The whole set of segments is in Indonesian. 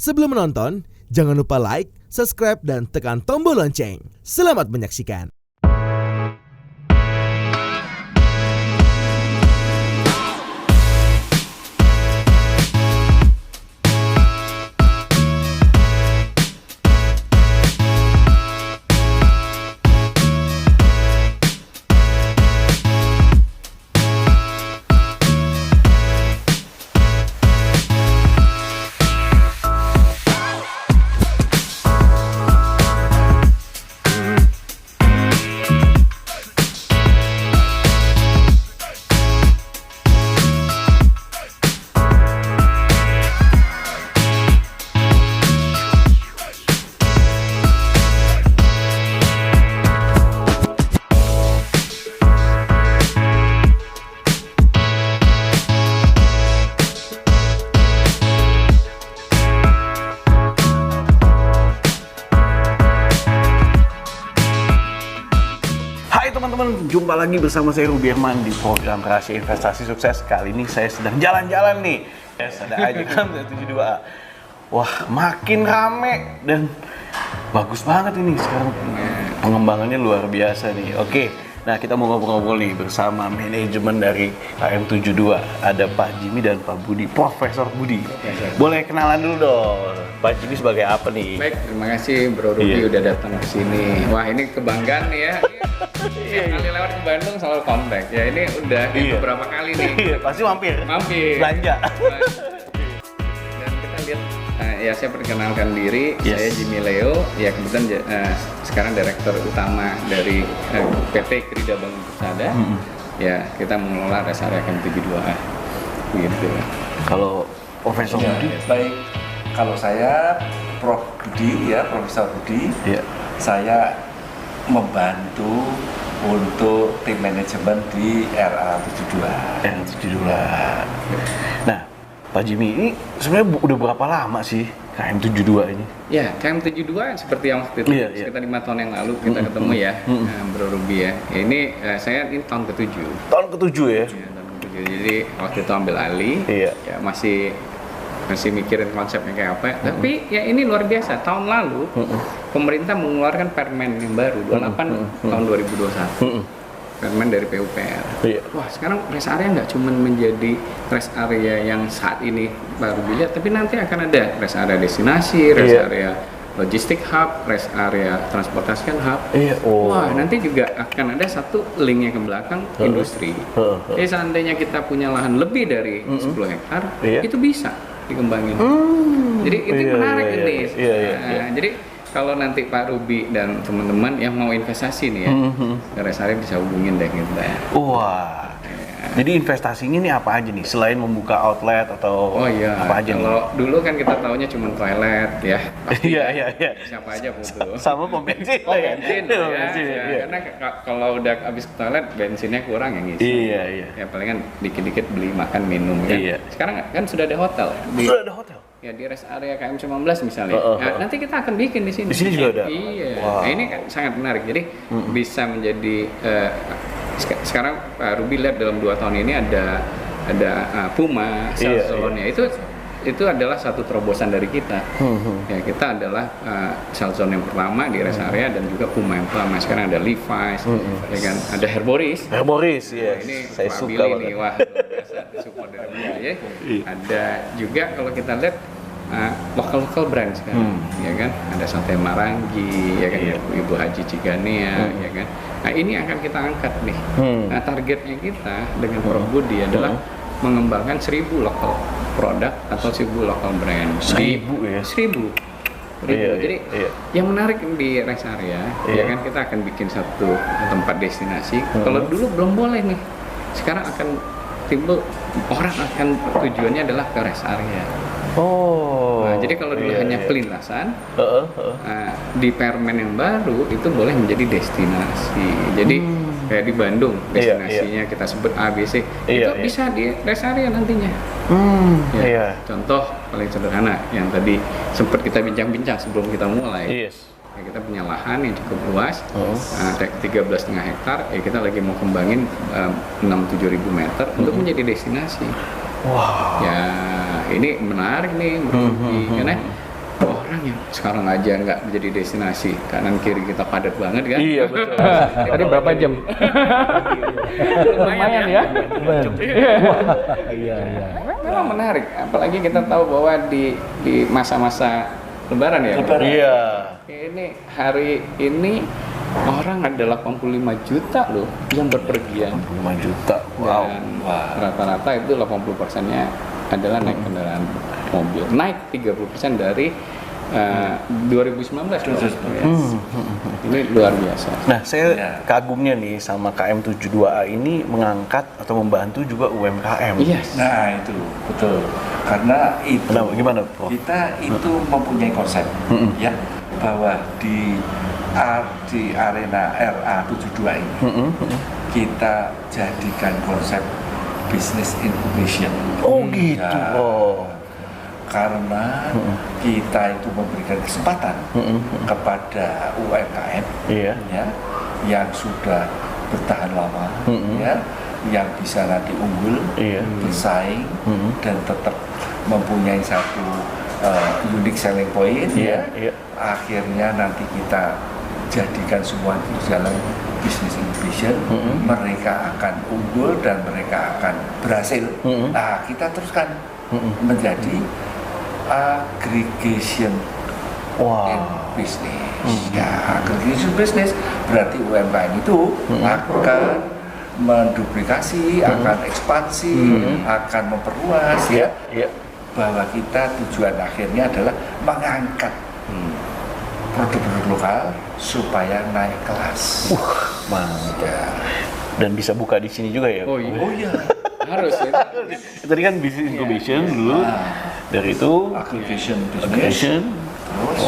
Sebelum menonton, jangan lupa like, subscribe, dan tekan tombol lonceng. Selamat menyaksikan. Teman-teman, jumpa lagi bersama saya Ruby Herman di program Rahasia Investasi Sukses. Kali ini saya sedang jalan-jalan nih. Ada aja kan 72A. Wah, makin rame dan bagus banget ini sekarang. Pengembangannya luar biasa nih. Oke, nah kita mau ngobrol-ngobrol nih bersama manajemen dari KM72. Ada Pak Jimmy dan Pak Budi, Profesor Budi. Boleh kenalan dulu dong. Pak Jimmy sebagai apa nih? Baik, terima kasih Bro Ruby udah datang ke sini. Wah, ini kebanggaan nih ya. Tiap kali lewat ke Bandung selalu kontak. Ya ini udah beberapa kali nih. Pasti mampir. Belanja. Dan kita lihat, ya saya perkenalkan diri. Saya Jimmy Leo. Ya kebetulan sekarang direktur utama dari PT Krida Bangun Persada. Ya kita mengelola rest area KM72A. Begitu. Kalau Profesor Budi? Baik, kalau saya Prof Budi ya, Profesor Budi. Saya membantu untuk tim manajemen di RA72. Nah, Pak Jimmy, ini sebenarnya udah berapa lama sih KM72 ini? Ya, KM72 seperti yang waktu itu, sekitar 5 tahun yang lalu kita ketemu ya, Bro Ruby ya. Ini saya ini tahun ke-7. Tahun ke-7 ya? Ya, tahun ke-7. Jadi waktu itu ambil alih, ya masih mikirin konsepnya kayak apa. Tapi ya ini luar biasa. Tahun lalu pemerintah mengeluarkan Permen yang baru 28 tahun 2021. Permen dari PUPR. Wah, sekarang rest area nggak cuma menjadi rest area yang saat ini baru dilihat, tapi nanti akan ada rest area destinasi, rest area logistik hub, rest area transportasi hub. Wah, nanti juga akan ada satu linknya ke belakang industri. Jadi seandainya kita punya lahan lebih dari 10 hektar, itu bisa dikembangin. Jadi itu menarik ini. Jadi kalau nanti Pak Ruby dan teman-teman yang mau investasi nih ya, rest area bisa hubungin deh kita. Wah. Jadi investasinya ini apa aja nih? Selain membuka outlet atau apa aja nih? Kalau dulu kan kita taunya cuma toilet ya. Iya. Siapa aja butuh. Sama pom bensin. Bensin. Karena kalau udah habis ke toilet bensinnya kurang yang ngisi. Iya. Ya palingan dikit-dikit beli makan minum kan. Sekarang kan sudah ada hotel. Sudah ada hotel. Ya di rest area KM19 misalnya. Nah, nanti kita akan bikin di sini. Di sini juga ada. Iya. Nah, ini kan sangat menarik. Jadi bisa menjadi sekarang Pak Ruby lihat dalam 2 tahun ini ada Puma, Salzone-nya itu adalah satu terobosan dari kita. Ya kita adalah Salzone yang pertama di rest area dan juga Puma yang pertama. Sekarang ada Levi's, ya kan, ada Herboris. Ya. Ini Saya Pak suka Billy banget. nih, wah luar biasa support dari dia ya. Ada juga kalau kita lihat lokal brand sekarang, ya kan, ada Sate Marangi, ya kan, Ibu Haji Ciganea, ya kan. Nah ini akan kita angkat nih. Nah targetnya kita dengan Prof Budi adalah mengembangkan 1000 lokal produk atau 1000 lokal brand. 1000 ya? 1000. Jadi yang menarik di rest area, ya kan, kita akan bikin satu tempat destinasi. Kalau dulu belum boleh nih, sekarang akan timbul orang akan tujuannya adalah ke rest area. Nah, jadi kalau dulu hanya pelintasan, di Permen yang baru itu boleh menjadi destinasi. Jadi kayak di Bandung destinasinya kita sebut ABC, itu bisa di rest area nantinya. Contoh paling sederhana yang tadi sempat kita bincang-bincang sebelum kita mulai. Ya, kita punya lahan yang cukup luas, 13,5 hektar. Ya kita lagi mau kembangin 6-7 ribu meter untuk menjadi destinasi. Ya ini menarik nih, karena orang yang sekarang aja nggak menjadi destinasi, kanan kiri kita padat banget kan? Iya betul. Tadi berapa jam? Lumayan ya. Iya. Memang menarik, apalagi kita tahu bahwa di masa-masa Lebaran ya. Iya. Ini hari ini orang ada 85 juta loh yang berpergian. 5 juta. Wow. Dan rata-rata itu 80%-nya adalah naik kendaraan mobil. Naik 30% dari 2019. Ini luar biasa. Nah, saya kagumnya nih sama KM72A ini mengangkat atau membantu juga UMKM. Yes. Nah itu betul, karena itu Kenapa? Gimana, Prof? kita itu mempunyai konsep ya bahwa di arena RA72 ini kita jadikan konsep business incubation. Oh gitu. Ya, Oh. karena kita itu memberikan kesempatan kepada UMKM Iya. ya, yang sudah bertahan lama ya, yang bisa nanti unggul, Iya. bersaing dan tetap mempunyai satu unique selling point Iya, ya. iya. Akhirnya nanti kita jadikan semua itu jalan business incubation, mereka akan unggul dan mereka akan berhasil. Nah, kita teruskan menjadi aggregation in business. Ya, aggregation business berarti UMKM itu akan menduplikasi, akan ekspansi, akan memperluas ya. Iya. Bahwa kita tujuan akhirnya adalah mengangkat produk-produk lokal supaya naik kelas. Mantap. Ya. Dan bisa buka di sini juga ya. Oh iya. Oh iya, Harus ya. Tadi kan business incubation dulu. Dari itu aggregation business. aggregation. Terus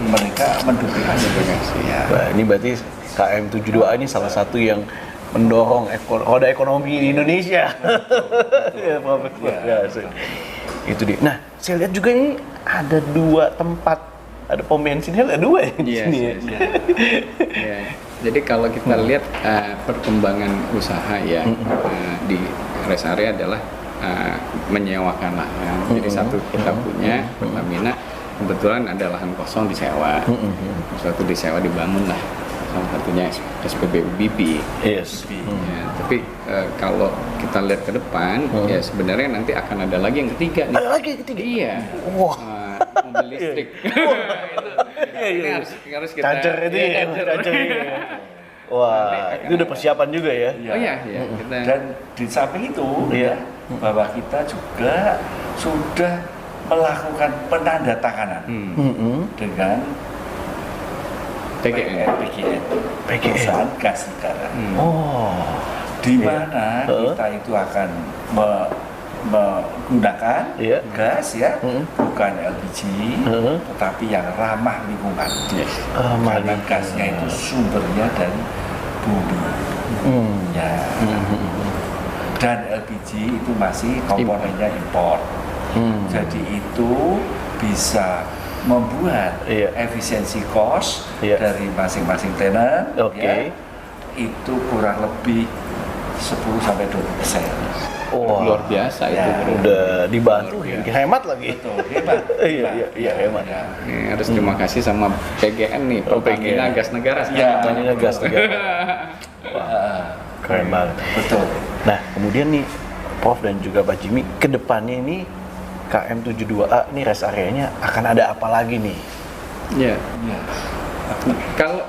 mereka menduplikasi. Ya. Nah, ini berarti KM72A ini salah satu yang mendorong roda ekonomi di Indonesia. Ya, Prof. Ya, itu dia. Nah, saya lihat juga ini ada 2 tempat, ada pom bensinnya ada 2 ya di Iya, sini ya. iya. Ya, jadi kalau kita lihat perkembangan usaha ya di rest area adalah menyewakan lahan. Jadi satu kita punya Pertamina, kebetulan ada lahan kosong disewa. Suatu disewa dibangun lah. Salah satunya SPBU BP. Yes. Ya, tapi kalau kita lihat ke depan, ya sebenarnya nanti akan ada lagi yang ketiga nih. Ada lagi yang ketiga? Iya. Wah. Mobil listrik. Ini harus kita. Cacer itu Iya, ya, cacer. cacer ya. Wah, itu udah persiapan juga ya. Oh iya, iya. Kita Dan di samping itu Iya. bahwa kita juga sudah melakukan penandatanganan dengan PGN. PGN, PGN. perusahaan gas negara. Oh. Di mana kita itu akan menggunakan Iya. gas ya, bukan LPG, tetapi yang ramah lingkungan. Karena gasnya itu sumbernya dari bumi. Ya. Dan LPG itu masih komponennya impor. Jadi itu bisa membuat efisiensi cost dari masing-masing tenan ya, itu kurang lebih 10-20%. Wah, Luar biasa itu. udah dibantu, hemat lagi. Betul, hebat. Iya, hemat. Ya. Ini harus terima kasih sama PGN nih, Pertamina PGN. Gas Negara. Ya. Pertamina Gas Negara. Keren banget. Betul. Nah, kemudian nih, Prof dan juga Pak Jimmy, kedepannya ini KM72A ini rest areanya akan ada apa lagi nih? Iya. Ya.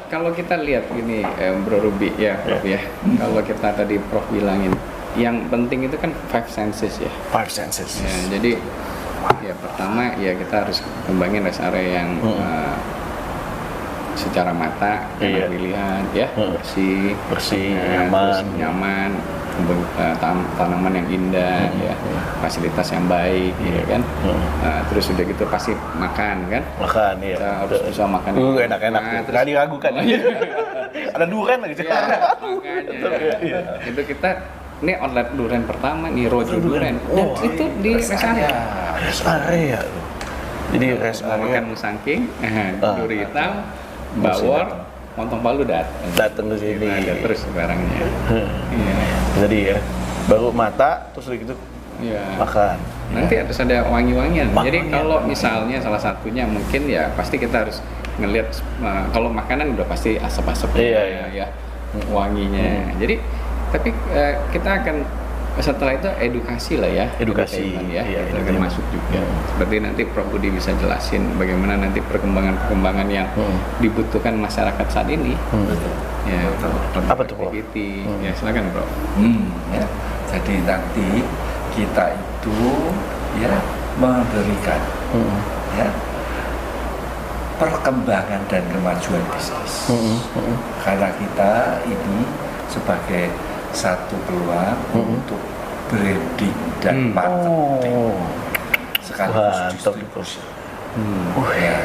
Kalau kita lihat gini, Bro Ruby ya, Prof ya. Kalau kita tadi Prof bilangin, yang penting itu kan 5 senses ya. 5 senses. Ya, jadi ya pertama ya kita harus kembangin rest area yang secara mata enak dilihat ya, bersih, nyaman, tanaman yang indah ya, fasilitas yang baik ya kan. Terus udah gitu pasti makan kan. Makan ya. Kita harus bisa makan. Enak-enak. Nggak diragukan. Ada durian lagi. Makanya. Itu kita ini outlet durian pertama nih, Rojo Durian. Dan itu di rest area. Rest area. Jadi rest Mau area makan musangking, duri hitam, bawor, montong palu datang ke sini. Ada terus barangnya. Iya. Jadi ya, baru mata terus gitu Iya. makan. nanti harus ada wangi-wangian. Jadi Wangian. kalau misalnya salah satunya mungkin ya pasti kita harus ngelihat kalau makanan udah pasti asap-asap ya wanginya. Jadi tapi kita akan setelah itu edukasi lah ya, Edukasi, entertainment ya, iya, itu akan entertainment. masuk juga. Seperti nanti Prof Budi bisa jelasin bagaimana nanti perkembangan yang dibutuhkan masyarakat saat ini. Ya, Apa tuh, Prof? activity. Ya silakan Prof. Ya. Jadi nanti kita itu ya memberikan ya perkembangan dan kemajuan bisnis. Karena kita ini sebagai satu peluang untuk branding dan marketing sekaligus Mantap, distribusi. Ya.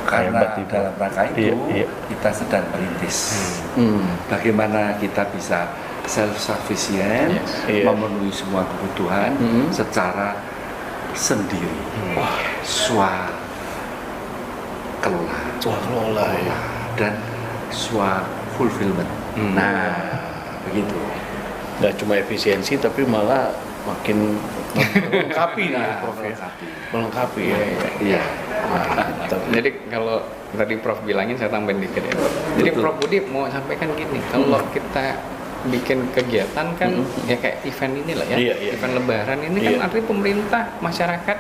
Karena Hebat, Ibu. dalam rangka itu Iya. kita sedang merintis bagaimana kita bisa self-sufficient, Iya. memenuhi semua kebutuhan secara sendiri. Kelola ya. Dan fulfillment. Nah, begitu. Nggak cuma efisiensi tapi malah makin melengkapi nih Prof ya. Melengkapi ya. Iya. Mantap. Jadi kalau tadi Prof bilangin saya tambahin dikit ya. Jadi Prof Budi mau sampaikan gini, kalau kita bikin kegiatan kan ya kayak event inilah ya, Iya, iya. event Lebaran ini kan Iya. artinya pemerintah, masyarakat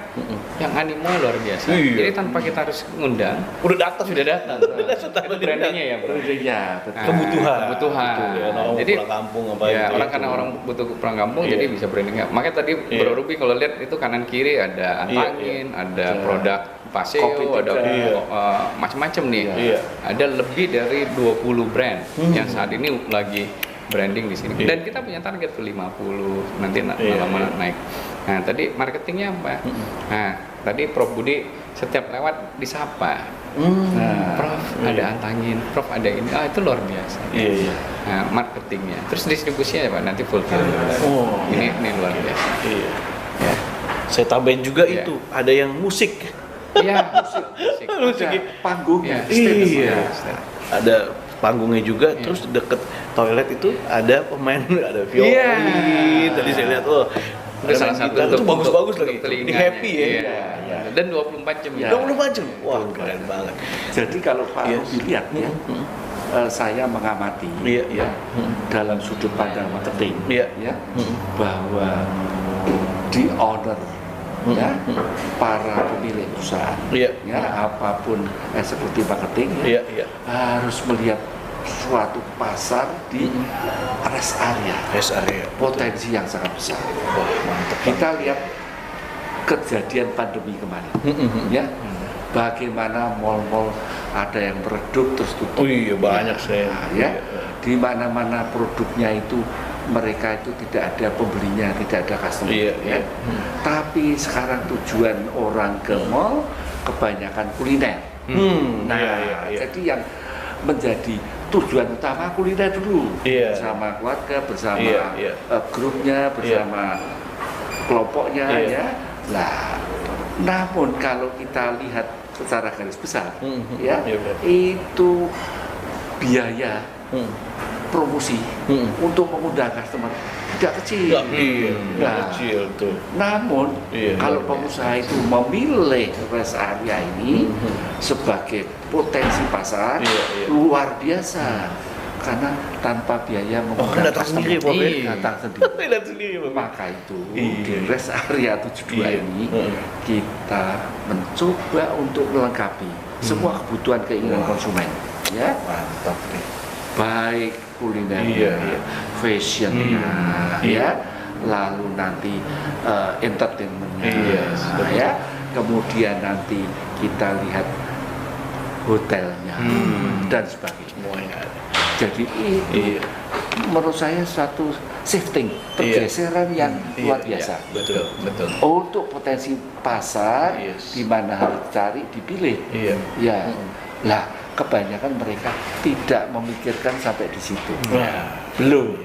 yang animo luar biasa. Iya. Jadi tanpa kita harus ngundang, Udah datang. sudah datang. Itu brandingnya ya, Bro. Iya, betul. Nah, Kebutuhan. kebutuhan. Ya, orang Jadi pulang kampung apa ya itu, orang itu. karena orang butuh pulang kampung Iya. jadi bisa brandingnya. Makanya tadi Iya. Bro Ruby kalau lihat itu kanan kiri ada antangin, ada produk paseo, Kopi ada juga. Iya. macam-macam nih. Iya. Ada lebih dari 20 brand yang saat ini lagi branding di sini. Iya. Dan kita punya target tuh 50 nanti Iya, lama-lama iya. naik. Nah, tadi marketingnya apa? Nah, tadi Prof Budi setiap lewat disapa. Nah, Prof ada antangin, Prof ada ini. Itu luar biasa. Iya, iya. Nah, marketingnya. Terus distribusinya apa? Nanti fulfillment. Oh, ini luar biasa. Iya. Ya. Saya tambahin juga Iya. itu, ada yang musik. Iya, musik. Musik. Ada panggung, Ya, Iya. stage. Ada panggungnya juga, Iya. terus deket toilet itu ada pemain, ada violin. Iya. Tadi saya lihat, oh, Itu salah satu itu bagus-bagus untuk lagi. Ini telinganya. happy ya. Iya. Dan 24 jam Iya. 24 jam. Wah, keren banget. Jadi kalau Pak Yes. Ruby lihat ya, saya mengamati Iya, iya. dalam sudut pandang marketing, Iya. ya, bahwa di owner, ya, para pemilik perusahaan, Iya. ya, apapun eksekutif marketing, Iya, ya, iya. harus melihat suatu pasar di rest area, Rest area. potensi yang sangat besar. Wah, mantap. Kita lihat kejadian pandemi kemarin, ya, bagaimana mal-mal ada yang meredup terus tutup. Oh iya, banyak saya. Nah, ya, di mana-mana produknya itu mereka itu tidak ada pembelinya, tidak ada customer. Iya, ya. iya. Tapi sekarang tujuan orang ke mall kebanyakan kuliner. Nah, iya, iya. jadi yang menjadi tujuan utama kuliner dulu, Iya. bersama keluarga, bersama Iya, iya. grupnya, bersama kelompoknya, Iya. ya. Nah, namun kalau kita lihat secara garis besar, ya, Iya, benar. itu biaya promosi untuk mengundang customer tidak kecil. Iya, Nah, kecil tuh. namun Iya, kalau luar pengusaha itu memilih rest area ini sebagai potensi pasar Iya, iya. luar biasa, karena tanpa biaya mengundang datang customer. sendiri, Pak, ya? Iya, datang sendiri. Lihat sendiri, Bapak. Maka itu Iya. di rest area 72 Iya. ini kita mencoba untuk melengkapi semua kebutuhan keinginan konsumen, ya, Mantap nih. baik kuliner, Iya, iya. fashionnya, ya, lalu nanti entertainmentnya, Iya, ya, kemudian nanti kita lihat hotelnya dan sebagainya. Semuanya ada. Jadi itu Iya. menurut saya suatu shifting, pergeseran yang luar biasa. Betul, betul. Untuk potensi pasar Yes. di mana harus cari dipilih. Iya. Ya, Lah, kebanyakan mereka tidak memikirkan sampai di situ. Nah, Belum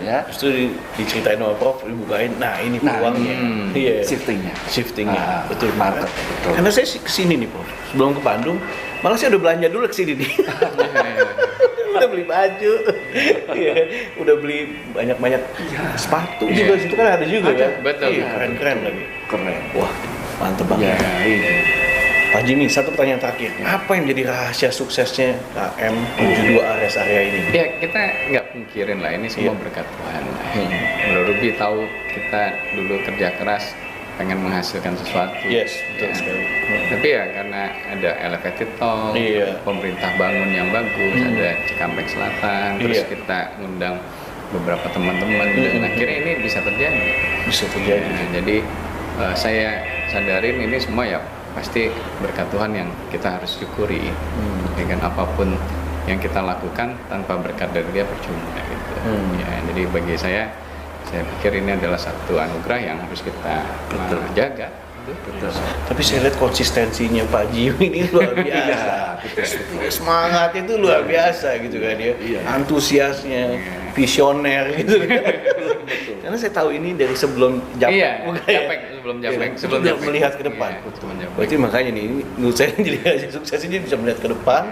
ya. Justru diceritain sama Prof, dibukain, nah ini peluangnya. Iya. Shiftingnya. Betul market. banget. Betul. Karena saya kesini nih Prof, sebelum ke Bandung, malah saya udah belanja dulu kesini nih. Udah beli baju, iya, udah beli banyak-banyak sepatu juga, situ kan ada juga Ada, ya. betul. Iya, keren lagi. Keren. Wah, mantep banget. Ya, ini. Pak Jimmy, satu pertanyaan terakhir. Apa yang jadi rahasia suksesnya KM 72 rest area ini? Ya kita nggak pungkirin lah, ini semua berkat Tuhan. Bro Ruby tahu kita dulu kerja keras pengen menghasilkan sesuatu. Yes, betul sekali. Tapi ya karena ada elevated tol, pemerintah bangun yang bagus, ada Cikampek Selatan, terus kita ngundang beberapa teman-teman dan akhirnya ini bisa terjadi. Nah, jadi saya sadarin ini semua ya pasti berkat Tuhan yang kita harus syukuri. Dengan apapun yang kita lakukan tanpa berkat dari Dia percuma gitu. Ya, jadi bagi saya pikir ini adalah satu anugerah yang harus kita jaga. Betul. Tapi saya lihat konsistensinya Pak Jimmy ini luar biasa. Semangatnya itu luar biasa gitu kan dia. Antusiasnya, visioner gitu kan. Karena saya tahu ini dari sebelum sebelum melihat ke depan. Berarti makanya nih, ini menurut saya jadi rahasia sukses ini bisa melihat ke depan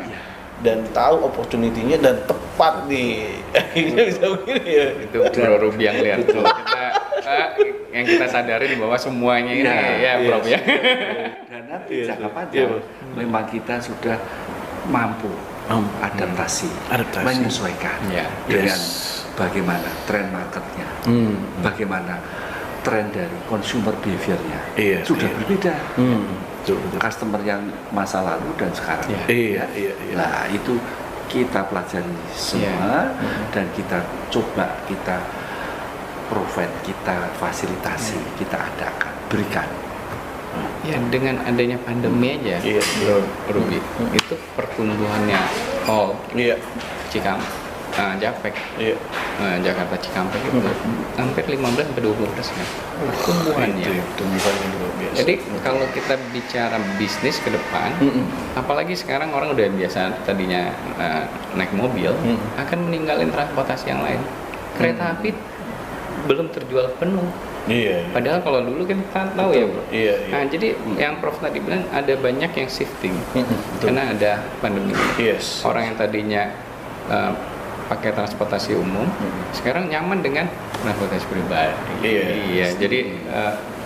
dan tahu opportunity-nya dan tepat nih. Akhirnya bisa begini ya. Itu Bro Ruby yang lihat tuh. Yang kita sadarin bahwa semuanya ini Bro ya. Dan nanti jangka panjang memang kita sudah mampu adaptasi, menyesuaikan dengan bagaimana tren marketnya, bagaimana tren dari consumer behavior-nya sudah berbeda. Customer yang masa lalu dan sekarang. Nah itu kita pelajari semua dan kita coba kita provide, kita fasilitasi, kita adakan, berikan. Ya dengan adanya pandemi aja, Bro Ruby, itu pertumbuhannya Cikampek, Japek, Jakarta Cikampek itu hampir 15-20%. Pertumbuhannya. Tumbuhannya luar biasa. Jadi kalau kita bicara bisnis ke depan, apalagi sekarang orang udah biasa tadinya naik mobil, akan meninggalin transportasi yang lain. Kereta api belum terjual penuh. Padahal kalau dulu kan kita tahu ya Bro. Nah jadi yang Prof tadi bilang ada banyak yang shifting karena ada pandemi. Orang yang tadinya pakai transportasi umum sekarang nyaman dengan transportasi pribadi. Jadi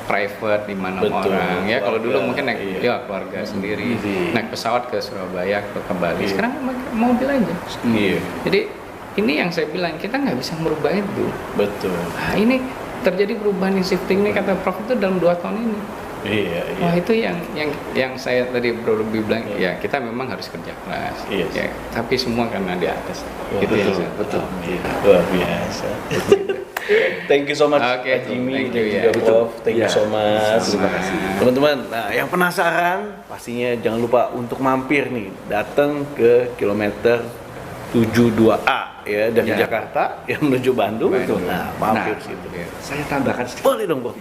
private di mana orang ya. Kalau dulu mungkin naik keluarga sendiri, naik pesawat ke Surabaya, ke Bali. Sekarang pakai mobil aja. Jadi ini yang saya bilang kita nggak bisa merubah itu. Betul. Nah, ini terjadi perubahan yang shifting ini kata Prof itu dalam 2 tahun ini. Wah itu yang saya tadi Bro Ruby bilang ya kita memang harus kerja keras. Ya, tapi semua karena di atas. Betul. Luar biasa. Thank you so much Pak Jimmy dan juga Prof. Thank you so much. Terima kasih. Teman-teman, nah yang penasaran pastinya jangan lupa untuk mampir nih, datang ke kilometer 72A ya dari Jakarta yang menuju Bandung. Nah, mampir situ. Saya tambahkan sedikit. Boleh dong, Prof.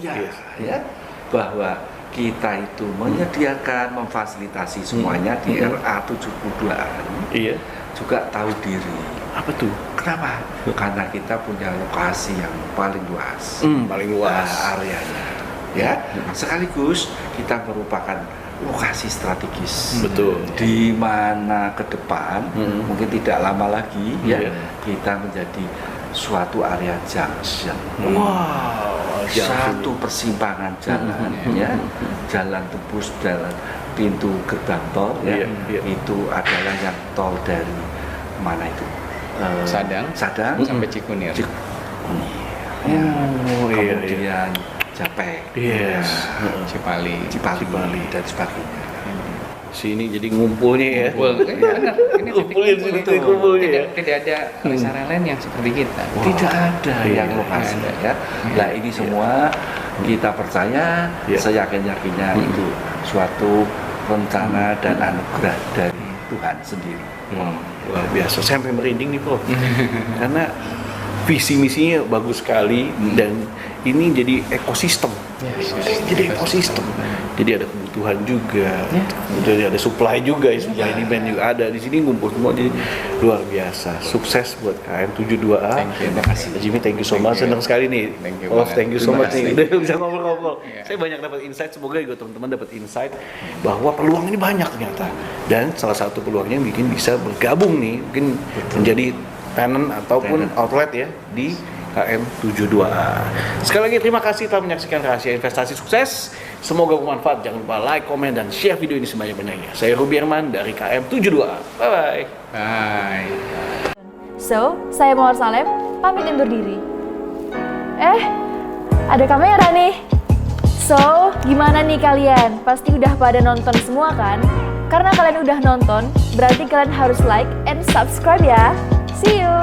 Bahwa kita itu menyediakan, memfasilitasi semuanya di RA 72A ini juga tahu diri. Apa tuh? Kenapa? Karena kita punya lokasi yang paling luas. Paling luas areanya. Ya, sekaligus kita merupakan lokasi strategis. Betul. Di mana ke depan mungkin tidak lama lagi kita menjadi suatu area junction. Satu persimpangan jalan jalan tembus, jalan pintu gerbang tol itu adalah yang tol dari mana itu? Sadang sampai Cikunir. Kemudian Japek, Cipali dan sebagainya. Sini jadi ngumpulnya ya. Benar. Ini kumpulnya. Tidak ada area lain yang seperti kita. Tidak ada yang lokasi ya. Nah ini semua kita percaya, seyakin-yakinnya itu suatu rencana dan anugerah dari Tuhan sendiri. Luar biasa. Saya sampai merinding nih Prof. Karena visi misinya bagus sekali dan ini jadi ekosistem Jadi ekosistem. Jadi ada kebutuhan juga, jadi ada supply juga, supply demand juga ada di sini ngumpul semua, jadi luar biasa. Sukses buat KM 72A. Terima kasih. Jimmy, thank you so much. Senang sekali nih. Thank you so much nih. Udah bisa ngobrol-ngobrol. Saya banyak dapat insight. Semoga juga teman-teman dapat insight bahwa peluang ini banyak ternyata. Dan salah satu peluangnya yang bikin bisa bergabung nih, mungkin menjadi tenant ataupun outlet ya di KM 72A. Sekali lagi terima kasih telah menyaksikan Rahasia Investasi Sukses. Semoga bermanfaat. Jangan lupa like, komen, dan share video ini sebanyak-banyaknya. Saya Ruby Herman dari KM 72A. Bye-bye. Bye. So, saya Mawar Salem, pamit undur diri. Ada kamera nih. So, gimana nih kalian? Pasti udah pada nonton semua kan? Karena kalian udah nonton, berarti kalian harus like and subscribe ya. See you!